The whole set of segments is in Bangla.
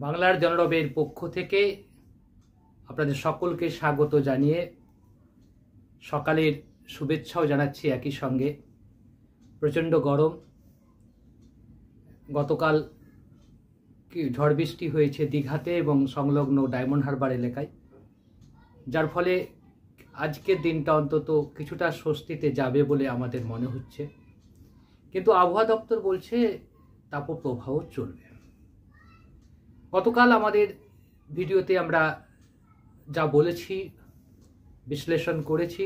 বাংলার জনরবের পক্ষ থেকে আপনাদের সকলকে স্বাগত জানিয়ে সকালের শুভেচ্ছাও জানাচ্ছি। একই সঙ্গে প্রচণ্ড গরম, গতকাল ঝড় বৃষ্টি হয়েছে দীঘাতে এবং সংলগ্ন ডায়মন্ড হারবার এলাকায়, যার ফলে আজকের দিনটা অন্তত কিছুটা স্বস্তিতে যাবে বলে আমাদের মনে হচ্ছে। কিন্তু আবহাওয়া দপ্তর বলছে তাপপ্রবাহ চলবে। গতকাল আমাদের ভিডিওতে আমরা যা বলেছি, বিশ্লেষণ করেছি,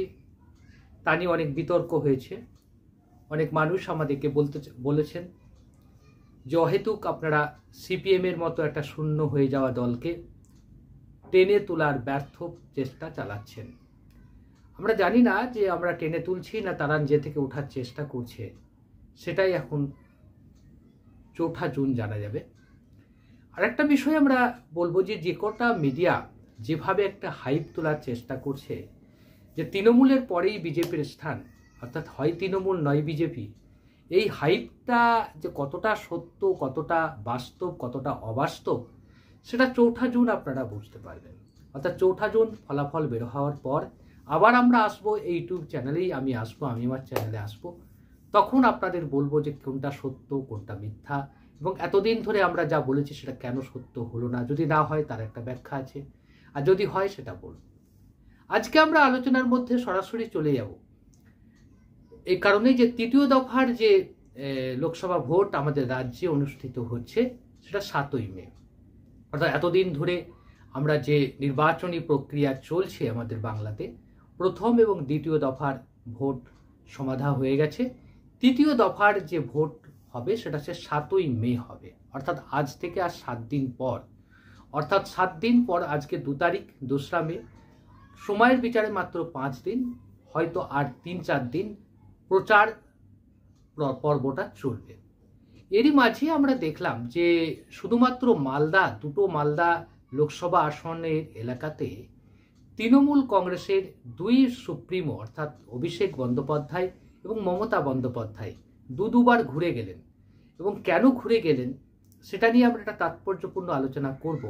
তা নিয়ে অনেক বিতর্ক হয়েছে। অনেক মানুষ আমাদেরকে বলেছেন যে অহেতুক আপনারা সিপিএমের মতো একটা শূন্য হয়ে যাওয়া দলকে টেনে তোলার ব্যর্থ চেষ্টা চালাচ্ছেন। আমরা জানি না যে আমরা টেনে তুলছি না তারা নিজে থেকে ওঠার চেষ্টা করছে, সেটাই এখন 4 জুন জানা যাবে। আর একটা বিষয় আমরা বলবো যে কটা মিডিয়া যেভাবে একটা হাইপ তোলার চেষ্টা করছে যে তৃণমূলের পরেই বিজেপির স্থান, অর্থাৎ হয় তৃণমূল নয় বিজেপি, এই হাইপটা যে কতটা সত্য, কতটা বাস্তব, কতটা অবাস্তব, সেটা 4 জুন আপনারা বুঝতে পারবেন। অর্থাৎ 4 জুন ফলাফল বের হওয়ার পর আবার আমরা আসবো, এই ইউটিউব চ্যানেলেই আমি আসবো, আমি আমার চ্যানেলে আসবো, তখন আপনাদের বলবো যে কোনটা সত্য কোনটা মিথ্যা, এবং এতদিন ধরে আমরা যা বলেছি সেটা কেন সত্য হলো না, যদি না হয় তার একটা ব্যাখ্যা আছে, আর যদি হয় সেটা বলব। আজকে আমরা আলোচনার মধ্যে সরাসরি চলে যাব এই কারণেই যে তৃতীয় দফার যে লোকসভা ভোট আমাদের রাজ্যে অনুষ্ঠিত হচ্ছে সেটা 7ই মে। অর্থাৎ এতদিন ধরে আমরা যে নির্বাচনী প্রক্রিয়া চলছে আমাদের বাংলাতে, প্রথম এবং দ্বিতীয় দফার ভোট সমাধা হয়ে গেছে। তৃতীয় দফার যে ভোট হবে সেটা হচ্ছে 7ই মে হবে, অর্থাৎ আজ থেকে আর 7 দিন পর, অর্থাৎ 7 দিন পর আজকে 2 তারিখ, 2রা মে, সময়ের বিচারে মাত্র 5 দিন, হয়তো আর 3-4 দিন প্রচার পর্বটা চলবে। এরই মাঝে আমরা দেখলাম যে শুধুমাত্র মালদা, 2টো মালদা লোকসভা আসনের এলাকাতে তৃণমূল কংগ্রেসের 2 সুপ্রিমো অর্থাৎ অভিষেক বন্দ্যোপাধ্যায় এবং মমতা বন্দ্যোপাধ্যায় দুবার ঘুরে গেলেন। এবং কেন ঘুরে গেলেন সেটা নিয়ে আমরা একটা তাৎপর্যপূর্ণ আলোচনা করব।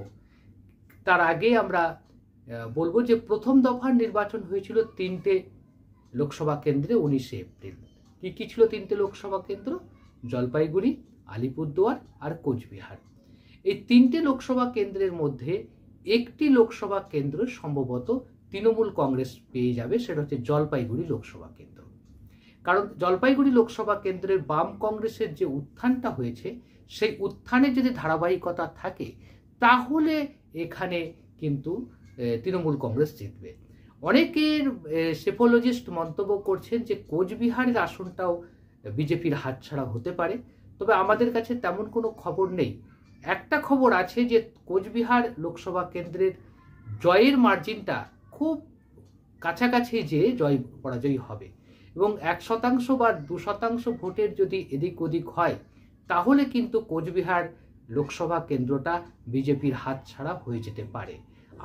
তার আগে আমরা বলবো যে প্রথম দফার নির্বাচন হয়েছিল 3টে লোকসভা কেন্দ্রে 19শে এপ্রিল। কি ছিল 3টে লোকসভা কেন্দ্র? জলপাইগুড়ি, আলিপুরদুয়ার আর কোচবিহার। এই 3টে লোকসভা কেন্দ্রের মধ্যে একটি লোকসভা কেন্দ্র সম্ভবত তৃণমূল কংগ্রেস পেয়ে যাবে, সেটা হচ্ছে জলপাইগুড়ি লোকসভা কেন্দ্র। কারণ জলপাইগুড়ি লোকসভা কেন্দ্রের বাম কংগ্রেসের যে উত্থানটা হয়েছে, সেই উত্থানের যদি ধারাবাহিকতা থাকে তাহলে এখানে কিন্তু তৃণমূল কংগ্রেস জিতবে। অনেকের সেফোলজিস্ট মন্তব্য করছেন যে কোচবিহারের আসনটাও বিজেপির হাতছাড়া হতে পারে, তবে আমাদের কাছে তেমন কোনো খবর নেই। একটা খবর আছে যে কোচবিহার লোকসভা কেন্দ্রের জয়ের মার্জিনটা খুব কাছাকাছি যে জয় পরাজয় হবে, এবং 1% বা 2% ভোটের যদি এদিক ওদিক হয় তাহলে কিন্তু কোচবিহার লোকসভা কেন্দ্রটা বিজেপির হাতছাড়া হয়ে যেতে পারে।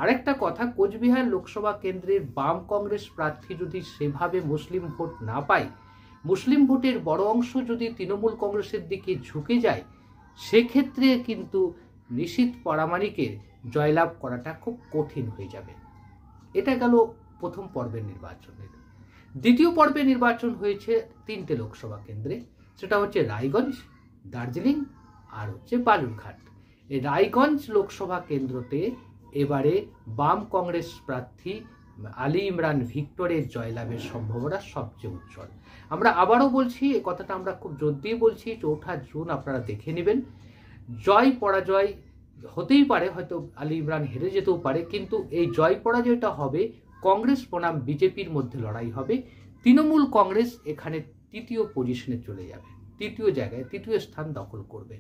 আরেকটা কথা, কোচবিহার লোকসভা কেন্দ্রের বাম কংগ্রেস প্রার্থী যদি সেভাবে মুসলিম ভোট না পায়, মুসলিম ভোটের বড় অংশ যদি তৃণমূল কংগ্রেসের দিকে ঝুঁকে যায়, সেক্ষেত্রে কিন্তু নিশীথ পরামানিকের জয়লাভ করাটা খুব কঠিন হয়ে যাবে। এটা গেল প্রথম পর্বের নির্বাচনের। দ্বিতীয় পর্বে নির্বাচন হয়েছে 3টে লোকসভা কেন্দ্রে, সেটা হচ্ছে রায়গঞ্জ, দার্জিলিং আর হচ্ছে বালুরঘাট। এই রায়গঞ্জ লোকসভা কেন্দ্রতে এবারে বাম কংগ্রেস প্রার্থী আলী ইমরান ভিক্টরের জয়লাভের সম্ভাবনা সবচেয়ে উজ্জ্বল। আমরা আবারও বলছি, এই কথাটা আমরা খুব জোর দিয়ে বলছি, 4 জুন আপনারা দেখে নেবেন। জয় পরাজয় হতেই পারে, হয়তো আলী ইমরান হেরে যেতেও পারে, কিন্তু এই জয় পরাজয়টা হবে কংগ্রেস বনাম বিজেপির মধ্যে লড়াই হবে। তৃণমূল কংগ্রেস এখানে 3য় পজিশনে চলে যাবে, 3য় জায়গায়, 3য় স্থান দখল করবে।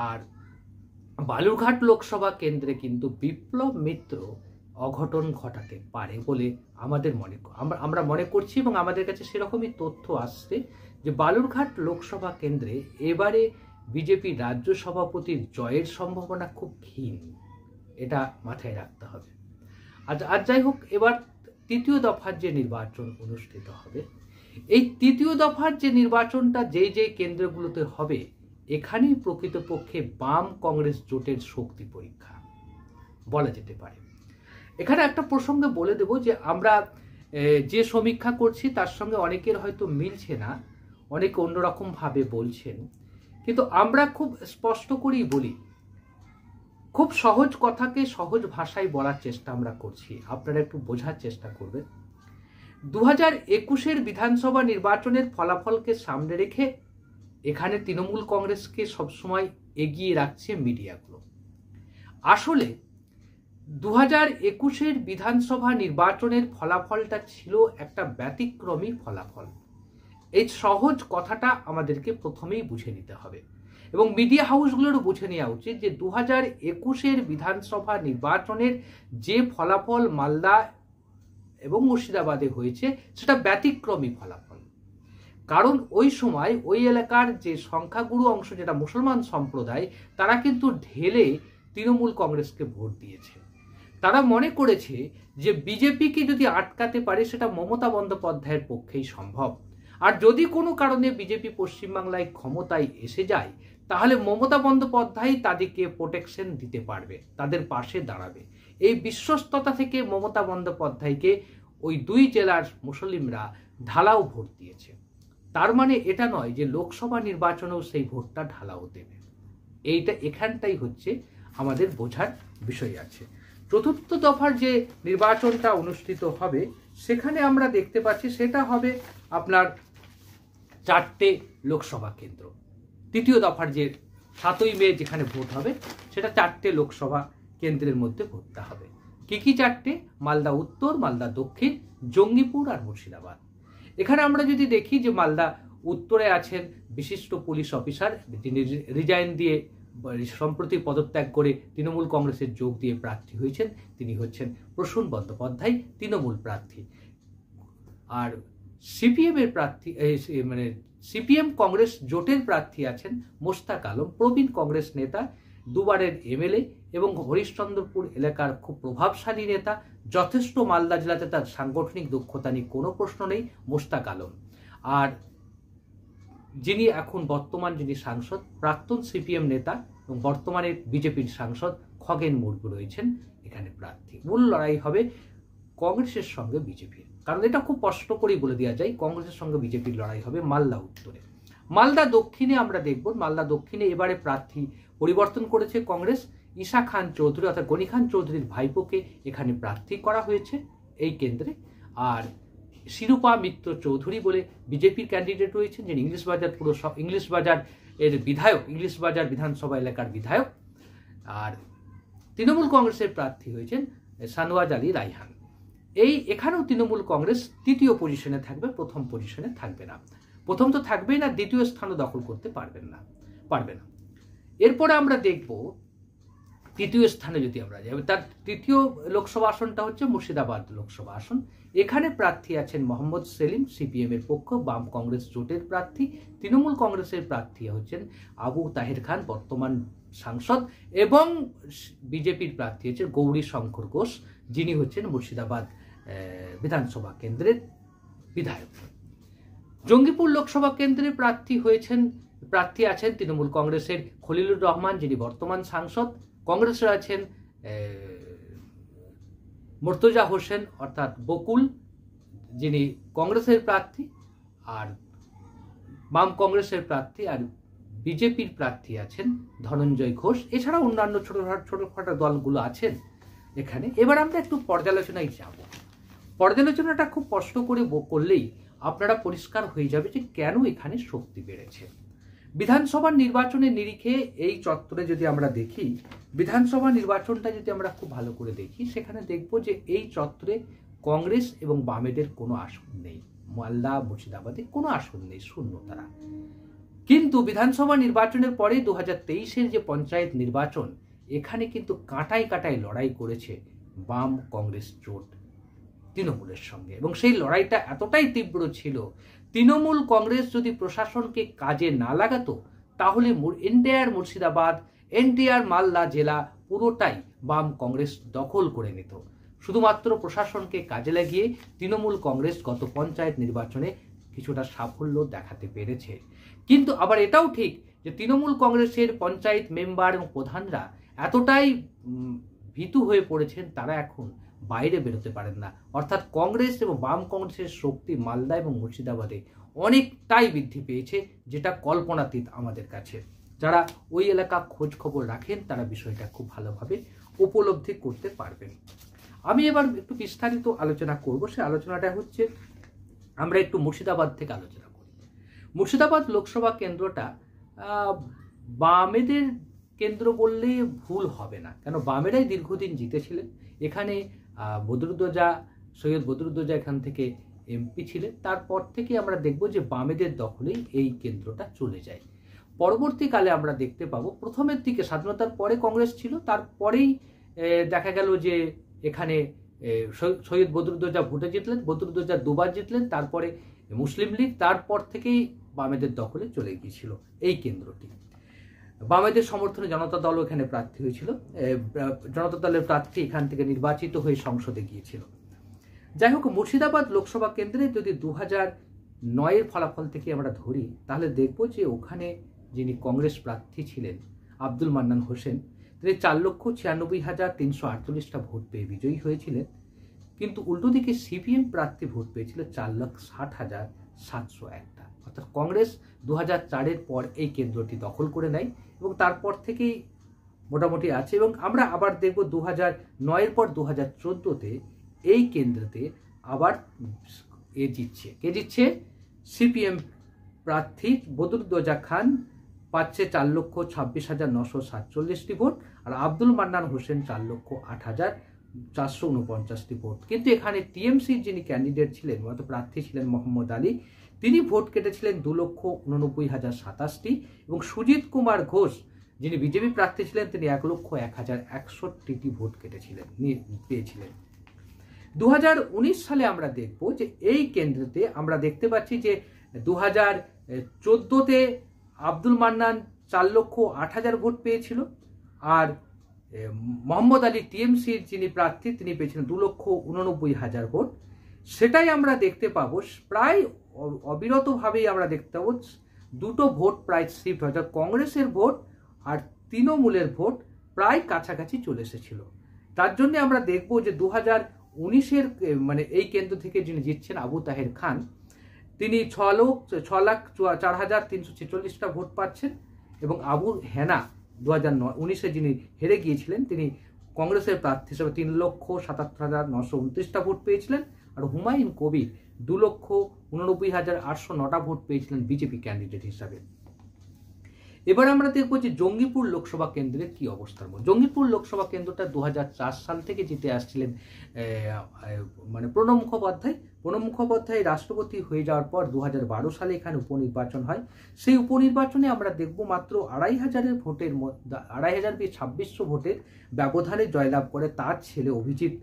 আর বালুরঘাট লোকসভা কেন্দ্রে কিন্তু বিপ্লব মিত্র অঘটন ঘটাতে পারে বলে আমরা মনে করছি, এবং আমাদের কাছে সেরকমই তথ্য আসছে যে বালুরঘাট লোকসভা কেন্দ্রে এবারে বিজেপি রাজ্য সভাপতির জয়ের সম্ভাবনা খুব ক্ষীণ, এটা মাথায় রাখতে হবে। আর যাই হোক, এবার 3য় দফার যে নির্বাচন অনুষ্ঠিত হবে, এই 3য় দফার যে নির্বাচনটা যে কেন্দ্রগুলোতে হবে, এখানেই প্রকৃতপক্ষে বাম কংগ্রেস জোটের শক্তি পরীক্ষা বলা যেতে পারে। এখানে একটা প্রসঙ্গে বলে দেব যে আমরা যে সমীক্ষা করছি তার সঙ্গে অনেকের হয়তো মিলছে না, অনেকে অন্যরকম ভাবে বলছেন, কিন্তু আমরা খুব স্পষ্ট করেই বলি, খুব সহজ কথাকে সহজ ভাষায় বলার চেষ্টা আমরা করছি, আপনারা একটু বোঝার চেষ্টা করবেন। 2021-এর বিধানসভা নির্বাচনের ফলাফলকে সামনে রেখে এখানে তৃণমূল কংগ্রেসকে সবসময় এগিয়ে রাখছে মিডিয়াগুলো। আসলে 2021-এর বিধানসভা নির্বাচনের ফলাফলটা ছিল একটা ব্যতিক্রমী ফলাফল। এই সহজ কথাটা আমাদেরকে প্রথমেই বুঝে নিতে হবে এবং মিডিয়া হাউসগুলোরও বুঝে নেওয়া উচিত যে 2021-এর বিধানসভা নির্বাচনের যে ফলাফল মালদা এবং মুর্শিদাবাদে হয়েছে সেটা ব্যতিক্রমী ফলাফল। কারণ ওই সময় ওই এলাকার যে সংখ্যাগুরু অংশ যেটা মুসলমান সম্প্রদায়, তারা কিন্তু ঢেলে তৃণমূল কংগ্রেসকে ভোট দিয়েছে। তারা মনে করেছে যে বিজেপিকে যদি আটকাতে পারে সেটা মমতা বন্দ্যোপাধ্যায়ের পক্ষেই সম্ভব, আর যদি কোনো কারণে বিজেপি পশ্চিমবাংলায় ক্ষমতায় এসে যায় তাহলে মমতা বন্দ্যোপাধ্যায় তাদেরকে প্রোটেকশন দিতে পারবে, তাদের পাশে দাঁড়াবে। এই বিশ্বস্ততা থেকে মমতা বন্দ্যোপাধ্যায়কে ওই দুই জেলার মুসলিমরা ঢালাও ভোট দিয়েছে। তার মানে এটা নয় যে লোকসভা নির্বাচনেও সেই ভোটটা ঢালাও দেবে। এইটা এখানটাই হচ্ছে আমাদের বোঝার বিষয় আছে। চতুর্থ দফার যে নির্বাচনটা অনুষ্ঠিত হবে সেখানে আমরা দেখতে পাচ্ছি সেটা হবে আপনার 4টে লোকসভা কেন্দ্র। তৃতীয় দফার যে 7ই মে যেখানে ভোট হবে সেটা 4টে লোকসভা কেন্দ্রের মধ্যে ভোটটা হবে। কি কি 4টে? মালদা উত্তর, মালদা দক্ষিণ, জঙ্গিপুর আর মুর্শিদাবাদ। এখানে আমরা যদি দেখি যে মালদা উত্তরে আছেন বিশিষ্ট পুলিশ অফিসার, যিনি রিজাইন দিয়ে সম্প্রতি পদত্যাগ করে তৃণমূল কংগ্রেসের যোগ দিয়ে প্রার্থী হয়েছেন, তিনি হচ্ছেন প্রসূন বন্দ্যোপাধ্যায়, তৃণমূল প্রার্থী। আর সিপিএম এর প্রার্থী সিপিএম কংগ্রেস জোটের প্রার্থী আছেন মোস্তাক আলম, প্রবীণ কংগ্রেস নেতা, দুবারের এমএলএ এবং হরিশ্চন্দ্রপুর এলাকার খুব প্রভাবশালী নেতা, যথেষ্ট মালদা জেলাতে তার সাংগঠনিক দক্ষতা নিয়ে কোনো প্রশ্ন নেই, মোস্তাক আলম। আর যিনি এখন বর্তমান যিনি সাংসদ, প্রাক্তন সিপিএম নেতা এবং বর্তমানে বিজেপির সাংসদ খগেন মুর্মু রয়েছেন এখানে প্রার্থী। মূল লড়াই হবে কংগ্রেসের সঙ্গে বিজেপির, কারণ এটা খুব স্পষ্ট করেই বলে দেওয়া যায় কংগ্রেসের সঙ্গে বিজেপির লড়াই হবে মালদা উত্তরে। মালদা দক্ষিণে আমরা দেখব, মালদা দক্ষিণে এবারে প্রার্থী পরিবর্তন করেছে কংগ্রেস। ঈশা খান চৌধুরী অর্থাৎ গনি খান চৌধুরীর ভাইপোকে এখানে প্রার্থী করা হয়েছে এই কেন্দ্রে। আর শিরূপা মিত্র চৌধুরী বলে বিজেপির ক্যান্ডিডেট রয়েছেন, যিনি ইংলিশ বাজার এর বিধায়ক, ইংলিশ বাজার বিধানসভা এলাকার বিধায়ক। আর তৃণমূল কংগ্রেসের প্রার্থী হয়েছেন সানওয়াজ আলী রাইহান। এখানেও তৃণমূল কংগ্রেস তৃতীয় পজিশনে থাকবে, প্রথম পজিশনে থাকবে না। প্রথম তো থাকবেই না, দ্বিতীয় স্থানও দখল করতে পারবে না। এরপরে আমরা দেখব তৃতীয় স্থানে যদি আমরা যাই, তার তৃতীয় লোকসভা আসনটা হচ্ছে মুর্শিদাবাদ লোকসভা আসন। এখানে প্রার্থী আছেন মোহাম্মদ সেলিম, সিপিএম এর পক্ষ, বাম কংগ্রেস জোটের প্রার্থী। তৃণমূল কংগ্রেসের প্রার্থী হচ্ছেন আবু তাহের খান, বর্তমান সাংসদ, এবং বিজেপির প্রার্থী হচ্ছেন গৌরী শঙ্কর ঘোষ, যিনি হচ্ছেন মুর্শিদাবাদ বিধানসভা কেন্দ্রের বিধায়ক। জঙ্গিপুর লোকসভা কেন্দ্রে প্রার্থী আছেন তৃণমূল কংগ্রেসের খলিলুর রহমান, যিনি বর্তমান সাংসদ। কংগ্রেসের আছেন মুর্তজা হোসেন অর্থাৎ বকুল, যিনি কংগ্রেসের প্রার্থী, আর বাম কংগ্রেসের প্রার্থী। আর বিজেপির প্রার্থী আছেন ধনঞ্জয় ঘোষ। এছাড়া অন্যান্য ছোটখাটো দলগুলো আছেন এখানে। এবার আমরা একটু পর্যালোচনায় যাব। পর্যালোচনাটা খুব কষ্ট করে করলেই আপনারা পরিষ্কার হয়ে যাবে যে কেন এখানে শক্তি বেড়েছে। বিধানসভা নির্বাচনের নিরিখে এই চত্বরে যদি আমরা দেখি, বিধানসভা নির্বাচনটা যদি আমরা খুব ভালো করে দেখি, সেখানে দেখব যে এই চত্বরে কংগ্রেস এবং বামেদের কোনো আসন নেই। মালদা মুর্শিদাবাদে কোনো আসন নেই, শূন্য তারা। কিন্তু বিধানসভা নির্বাচনের পরে 2023-এর যে পঞ্চায়েত নির্বাচন, এখানে কিন্তু কাঁটায় কাঁটায় লড়াই করেছে বাম কংগ্রেস জোট তৃণমূলের সঙ্গে, এবং সেই লড়াইটা এতটাই তীব্র ছিল, তৃণমূল কংগ্রেস যদি প্রশাসনকে কাজে না লাগাতো তাহলে এনটিআর মুর্শিদাবাদ, এনটিআর মালদা জেলা পুরোটাই বাম কংগ্রেস দখল করে নিত। শুধুমাত্র প্রশাসনকে কাজে লাগিয়ে তৃণমূল কংগ্রেস গত পঞ্চায়েত নির্বাচনে কিছুটা সাফল্য দেখাতে পেরেছে। কিন্তু আবার এটাও ঠিক যে তৃণমূল কংগ্রেসের পঞ্চায়েত মেম্বার এবং প্রধানরা এতটাই ভীতু হয়ে পড়েছেন, তারা এখন বাইরে বেরোতে পারেন না। অর্থাৎ কংগ্রেস এবং বাম কংগ্রেসের শক্তি মালদা এবং মুর্শিদাবাদে অনেকটাই বৃদ্ধি পেয়েছে, যেটা কল্পনাতীত আমাদের কাছে। যারা ওই এলাকা খোঁজ খবর রাখেন তারা বিষয়টা খুব ভালোভাবে উপলব্ধি করতে পারবেন। আমি এবার একটু বিস্তারিত আলোচনা করব। সে আলোচনাটা হচ্ছে, আমরা একটু মুর্শিদাবাদ থেকে আলোচনা করি। মুর্শিদাবাদ লোকসভা কেন্দ্রটা বামেদের কেন্দ্র বললে ভুল হবে না, কেন বামেরাই দীর্ঘদিন জিতেছিলেন। এখানে সৈয়দ বদরুদ্দোজা এখান থেকে এমপি ছিলেন। তারপর থেকে আমরা দেখব যে বামেদের দখলেই এই কেন্দ্রটা চলে যায়। পরবর্তীকালে আমরা দেখতে পাবো, প্রথমের দিকে স্বাধীনতার পরে কংগ্রেস ছিল, তারপরেই দেখা গেল যে এখানে সৈয়দ বদরুদ্দোজা ভোটে জিতলেন, বদরুদ্দোজা দুবার জিতলেন, তারপরে মুসলিম লীগ, তারপর থেকেই বামেদের দখলে চলে গিয়েছিল এই কেন্দ্রটি। বামেদের সমর্থনে জনতা দলও এখানে প্রার্থী হয়েছিল, জনতা দলের প্রার্থী এখান থেকে নির্বাচিত হয়ে সংসদে গিয়েছিল। যাই হোক, মুর্শিদাবাদ লোকসভা কেন্দ্রে যদি 2009-এর ফলাফল থেকে আমরা ধরি, তাহলে দেখব যে ওখানে যিনি কংগ্রেস প্রার্থী ছিলেন আব্দুল মান্নান হোসেন, তিনি 4,96,348টা ভোট পেয়ে বিজয়ী হয়েছিলেন। কিন্তু উল্টো দিকে সিপিএম প্রার্থী ভোট পেয়েছিল 4,60,701টা। অর্থাৎ কংগ্রেস 2004-এর পর এই কেন্দ্রটি দখল করে নেয় এবং তারপর থেকেই মোটামুটি আছে। এবং আমরা আবার দেখব 2009-এর পর 2014-তে এই কেন্দ্রতে আবার জিতছে। কে জিতছে? সিপিএম প্রার্থী বদরুদ্দোজা খান পাচ্ছে 4,26,947টি ভোট, আর আব্দুল মান্নান হোসেন 4,08,449টি ভোট। কিন্তু এখানে টিএমসির যিনি ক্যান্ডিডেট ছিলেন, প্রার্থী ছিলেন মোহাম্মদ আলী, তিনি ভোট কেটেছিলেন 2,89,027টি, এবং সুজিত কুমার ঘোষ যিনি বিজেপি প্রার্থী ছিলেন, তিনি 1,01,161টি ভোট পেয়েছিলেন। 2019 সালে আমরা দেখব যে এই কেন্দ্রতে আমরা দেখতে পাচ্ছি যে 2014-তে আব্দুল মান্নান 4,08,000 ভোট পেয়েছিল, আর মোহাম্মদ আলী টিএমসির যিনি প্রার্থী তিনি পেয়েছিলেন 2,89,000 ভোট। সেটাই আমরা দেখতে পাবো, প্রায় অবিরতভাবেই আমরা দেখতে পাবো দুটো ভোট প্রায় শিফট হয়। কংগ্রেসের ভোট আর তৃণমূলের ভোট প্রায় কাছাকাছি চলে এসেছিল। তার জন্য আমরা দেখব যে 2019-এর মানে এই কেন্দ্র থেকে যিনি জিতছেন আবু তাহের খান, তিনি 6,04,346টা ভোট পাচ্ছেন, এবং আবু হেনা 2019-এ যিনি হেরে গিয়েছিলেন, তিনি কংগ্রেসের প্রার্থী হিসেবে 3,77,929টা ভোট পেয়েছিলেন, আর হুমায়ুন কবির 2,89,809টা ভোট পেয়েছিলেন বিজেপি ক্যান্ডিডেট হিসাবে। এবার আমরা দেখব যে জঙ্গিপুর লোকসভা কেন্দ্রের কি অবস্থা। জঙ্গিপুর লোকসভা কেন্দ্রটা 2004 সাল থেকে জিতে আসছিলেন মানে প্রণব মুখোপাধ্যায় রাষ্ট্রপতি হয়ে যাওয়ার পর 2012 সালে এখানে উপনির্বাচন হয়। সেই উপনির্বাচনে আমরা দেখব মাত্র 2,500 ভোটের 2,2600 ভোটের ব্যবধানে জয়লাভ করে তার ছেলে অভিজিৎ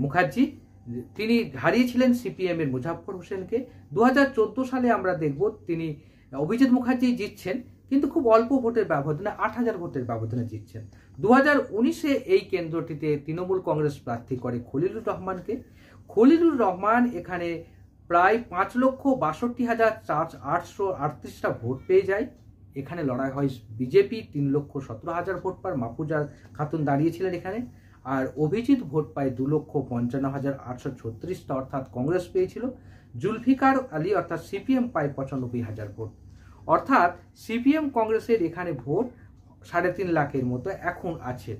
মুখার্জি। তিনি হারিয়েছিলেন সিপিএম এর মুজাফফর হোসেনকে। 2014 সালে আমরা দেখব তিনি অভিজিৎ মুখার্জি জিতছেন, কিন্তু খুব অল্প ভোটের ব্যবধানে, 8,000 ভোটের ব্যবধানে জিতছেন। 2019-এ এই কেন্দ্রটিতে তৃণমূল কংগ্রেস প্রার্থী করে খলিলুর রহমানকে। খলিলুর রহমান এখানে প্রায় 5,62,838টা ভোট পেয়ে যায়। এখানে লড়াই হয় বিজেপি 3,17,000 ভোট পায়, মাহফুজা খাতুন দাঁড়িয়েছিলেন এখানে, আর অভিজিৎ ভোট পায় 2,55,836টা, অর্থাৎ কংগ্রেস পেয়েছিল। জুলফিকার আলী অর্থাৎ সিপিএম পায় 95,000 ভোট। অর্থাৎ সিপিএম কংগ্রেসের এখানে ভোট 3.5 লাখের মতো এখন আছে,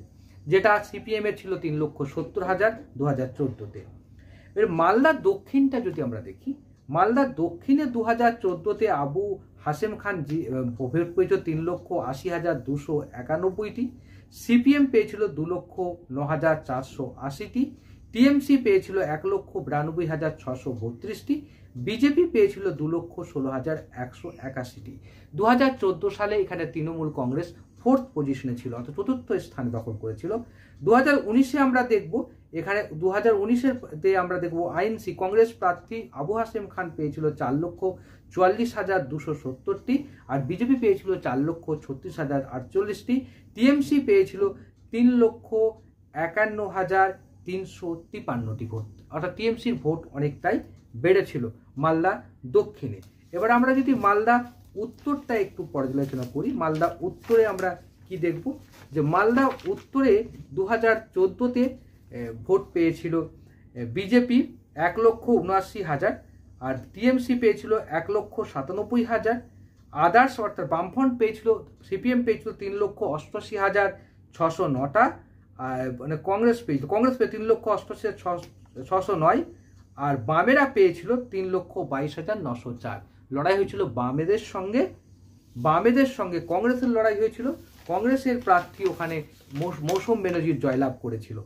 যেটা সিপিএম এর ছিল 3,70,000 2014-তে। এর মালদা দক্ষিণটা যদি আমরা দেখি, মালদা দক্ষিণে 2014-তে আবু হাসেম খান ভোট পেয়েছিল 3,80,291টি, সিপিএম পেয়েছিল 2,09,480টি, টিএমসি পেয়েছিল 1,92,632টি, বিজেপি পেয়েছিল 2,16,181টি। 2014 সালে এখানে তৃণমূল কংগ্রেস 4th পজিশনে ছিল, অর্থাৎ 4র্থ স্থান দখল করেছিল। 2019-এ আমরা দেখব, এখানে 2019-এ আমরা দেখব আইএনসি কংগ্রেস প্রার্থী আবু হাসেম খান পেয়েছিল 4,44,270টি, আর বিজেপি পেয়েছিল 4,36,048টি, টিএমসি পেয়েছিল 3,51,353টি ভোট, অর্থাৎ টিএমসির ভোট অনেকটাই বেড়েছিল মালদা দক্ষিণে। এবার আমরা যদি মালদা উত্তরটা একটু পর্যালোচনা করি। মালদা উত্তরে আমরা কি দেখব, যে মালদা উত্তরে 2014-তে ভোট পেয়েছিল বিজেপি 1,79,000, আর টিএমসি পেয়েছিল 1,97,000, আদার্স অর্থাৎ বামফ্রন্ট পেয়েছিল, সিপিএম পেয়েছিল 3,88,609টা, মানে কংগ্রেস পেয়েছিল 3,88,609, আর বামেরা পেয়েছিল 3,22,904। লড়াই হয়েছিল বামেদের সঙ্গে কংগ্রেসের লড়াই হয়েছিল। কংগ্রেসের প্রার্থী ওখানে মৌসুম ব্যানার্জি জয়লাভ করেছিল।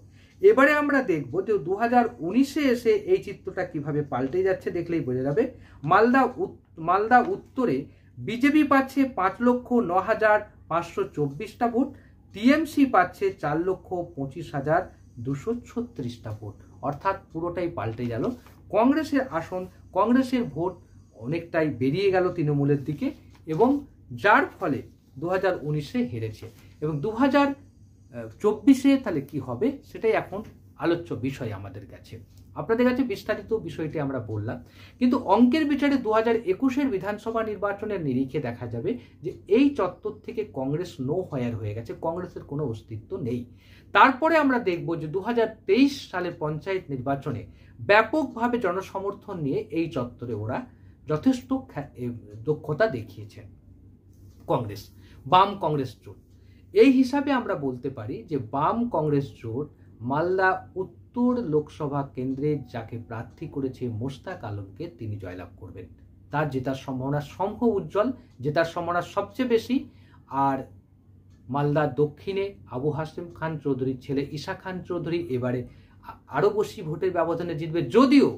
এবারে আমরা দেখব যে 2019-এ এসে এই চিত্রটা কিভাবে পাল্টে যাচ্ছে, দেখলেই বোঝা যাবে। মালদা উত্তরে বিজেপি পাচ্ছে 5,09,524টা ভোট, টিএমসি পাচ্ছে 4,25,236টা ভোট, অর্থাৎ পুরোটাই পাল্টে গেল। কংগ্রেসের ভোট অনেকটাই বেরিয়ে গেল তৃণমূলের দিকে, এবং যার ফলে 2019-এ হেরেছে। এবং 2024-এ তাহলে কি হবে সেটাই এখন আলোচ্য বিষয় আমাদের কাছে। আপনাদের কাছে বিস্তারিত বিষয়টি আমরা বললাম, কিন্তু অঙ্কের বিচারে 2021-এর বিধানসভা নির্বাচনের নিরিখে দেখা যাবে যে এই চত্বর থেকে কংগ্রেস নো হয়ার হয়ে গেছে, কংগ্রেসের কোনো অস্তিত্ব নেই। তারপরে আমরা দেখব যে 2023 সালের পঞ্চায়েত নির্বাচনে ব্যাপকভাবে জনসমর্থন নিয়ে এই চত্বরে ওরা যথেষ্ট দক্ষতা দেখিয়েছে বাম কংগ্রেস জোট। এই হিসাবে আমরা বলতে পারি যে বাম কংগ্রেস জোট মালদা উত্তর লোকসভা কেন্দ্রে যাকে প্রার্থী করেছে মোশতাক আলমকে, তিনি জয়লাভ করবেন। তার জেতার সম্ভাবনা সম্ভব উজ্জ্বল, জেতার সম্ভাবনা সবচেয়ে বেশি। আর মালদা দক্ষিণে আবু হাসিম খান চৌধুরীর ছেলে ঈশা খান চৌধুরী এবারে আরো বেশি ভোটের ব্যবধানে জিতবে, যদিও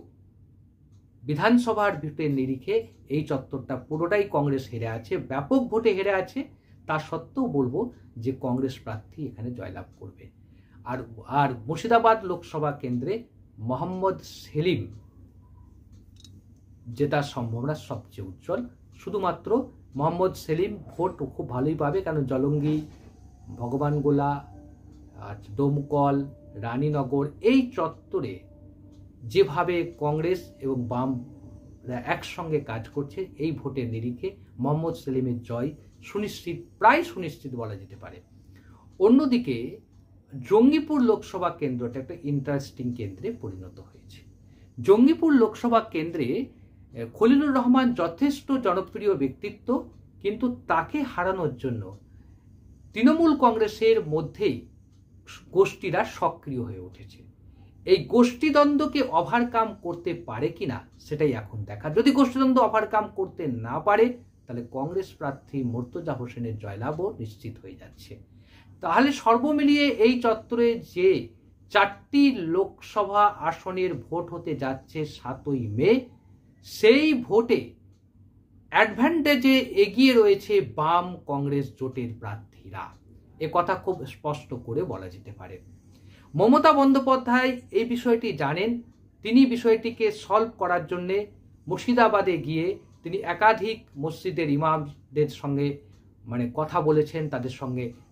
বিধানসভার ভোটের নিরিখে এই চত্বরটা পুরোটাই কংগ্রেস হেরে আছে, ব্যাপক ভোটে হেরে আছে। তা সত্ত্বেও বলবো যে কংগ্রেস প্রার্থী এখানে জয়লাভ করবে। আর মুর্শিদাবাদ লোকসভা কেন্দ্রে মোহাম্মদ সেলিম জেতার সম্ভাবনা সবচেয়ে উজ্জ্বল। শুধুমাত্র মোহাম্মদ সেলিম ভোট খুব ভালোই পাবে, কারণ জলঙ্গি, ভগবানগোলা, ডোমকল, রানীনগর এই চত্বরে যেভাবে কংগ্রেস এবং বাম একসঙ্গে কাজ করছে, এই ভোটের নিরিখে মোহাম্মদ সেলিমের জয় প্রায় সুনিশ্চিত বলা যেতে পারে। অন্যদিকে জঙ্গিপুর লোকসভা কেন্দ্রটা একটা ইন্টারেস্টিং কেন্দ্রে পরিণত হয়েছে। জঙ্গিপুর লোকসভা কেন্দ্রে খলিলুর রহমান যথেষ্ট জনপ্রিয় ব্যক্তিত্ব, কিন্তু তাকে হারানোর জন্য তৃণমূল কংগ্রেসের মধ্যেই গোষ্ঠীরা সক্রিয় হয়ে উঠেছে। এই গোষ্ঠীদ্বন্দ্বকে ওভারকাম করতে পারে কিনা সেটাই এখন দেখা। যদি গোষ্ঠীদ্বন্দ্ব ওভারকাম করতে না পারে, তাহলে কংগ্রেস প্রার্থী মুর্তজা হোসেনের জয়লাভও নিশ্চিত হয়ে যাচ্ছে। তাহলে সর্বমিলিয়ে এই চত্বরে যে 4টি লোকসভা আসনের ভোট হতে যাচ্ছে 7ই মে, সেই ভোটে অ্যাডভান্টেজে এগিয়ে রয়েছে বাম কংগ্রেস জোটের প্রার্থীরা। এ কথা খুব স্পষ্ট করে বলা যেতে পারে। মমতা বন্দ্যোপাধ্যায় এই বিষয়টি জানেন। তিনি বিষয়টিকে সলভ করার জন্যে মুর্শিদাবাদে গিয়ে তিনি একাধিক মসজিদের ইমামদের সঙ্গে কথা বলেছেন,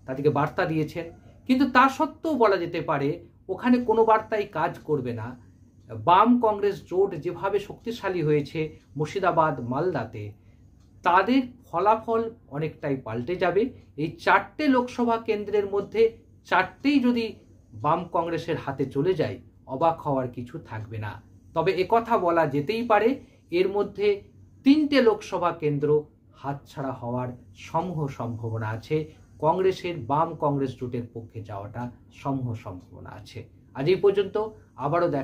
তাদেরকে বার্তা দিয়েছেন। কিন্তু তা সত্ত্বেও বলা যেতে পারে ওখানে কোনো বার্তাই কাজ করবে না। বাম কংগ্রেস জোট যেভাবে শক্তিশালী হয়েছে মুর্শিদাবাদ, মালদাতে, তাদের ফলাফল অনেকটাই পাল্টে যাবে। এই 4টে লোকসভা কেন্দ্রের মধ্যে 4টেই যদি বাম কংগ্রেসের হাতে চলে যায়, অবাক হওয়ার কিছু থাকবে না। তবে একথা বলা যেতেই পারে এর মধ্যে 3টে লোকসভা কেন্দ্র হাতছাড়া হওয়ার সম্ভাবনা আছে। কংগ্রেসের বাম কংগ্রেস জোটের পক্ষে যাওয়াটা সম্ভাবনা আছে। আজ এই পর্যন্ত, আবারও